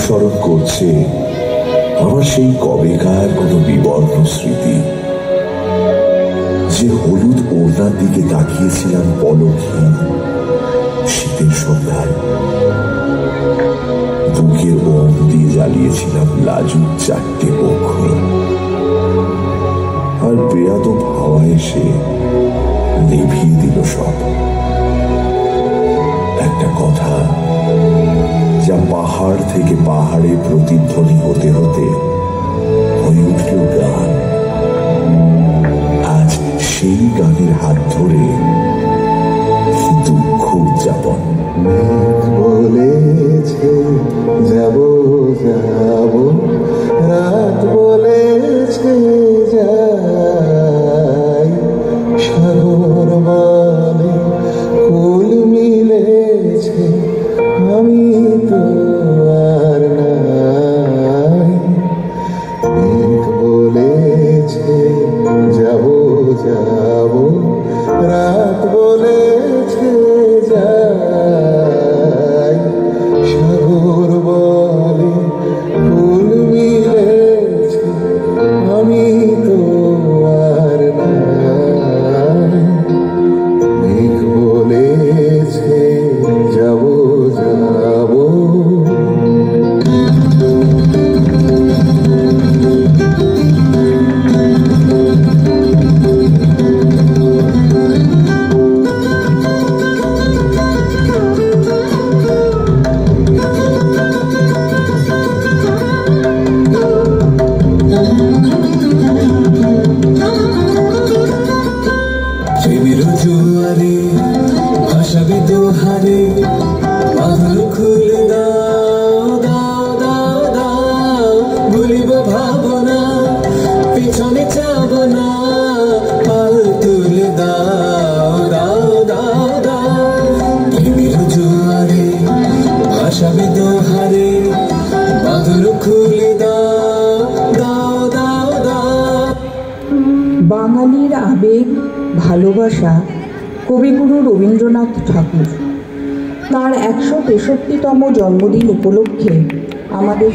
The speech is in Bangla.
অনুসরণ করছে আমার সেই কবেকার কোনো বিবর্ণ স্মৃতি, যে হলুদ ওড়নার দিকে তাকিয়েছিলাম পলকহীন শীতের সন্ধ্যায়, বুকের ওম দিয়ে জ্বালিয়েছিলাম লাজুক চারটে পক্ষ, আর বেয়াদব হাওয়া এসে নিভিয়ে দিল সব। একটা কথা যা পাহাড় থেকে পাহাড়ে প্রতিধ্বনি হতে হতে হয়ে উঠল গান, আজ সেই গানের হাত ধরে দুঃখ উদযাপন। বলেছে যাব যাব, রাত বলেছে যাই, সাগর বলে কুল মিলেছে, আমি তো আর নাই। মেঘ বলেছে যাব যাব, রাত বলেছে যাই, সাগর বলে কুল মিলেছে, আমি তো আর নাই। মেঘ বলেছে যাব যাব। জুয়ারে ভাসাবে দোহারে, বাঁধন খুলে দাও দাও দাও দাও, ভুলিব ভাবনা পিছনে যাব না, পাল তুলে দাও দাও দাও দাও। প্রেমের জুয়ারে ভাসাবে দোহারে, বাঁধন খুলে দাও দাও দাও দাও। বাঙালির আবেগ ভালোবাসা কবিগুরু রবীন্দ্রনাথ ঠাকুর তার 163তম জন্মদিন উপলক্ষে আমাদের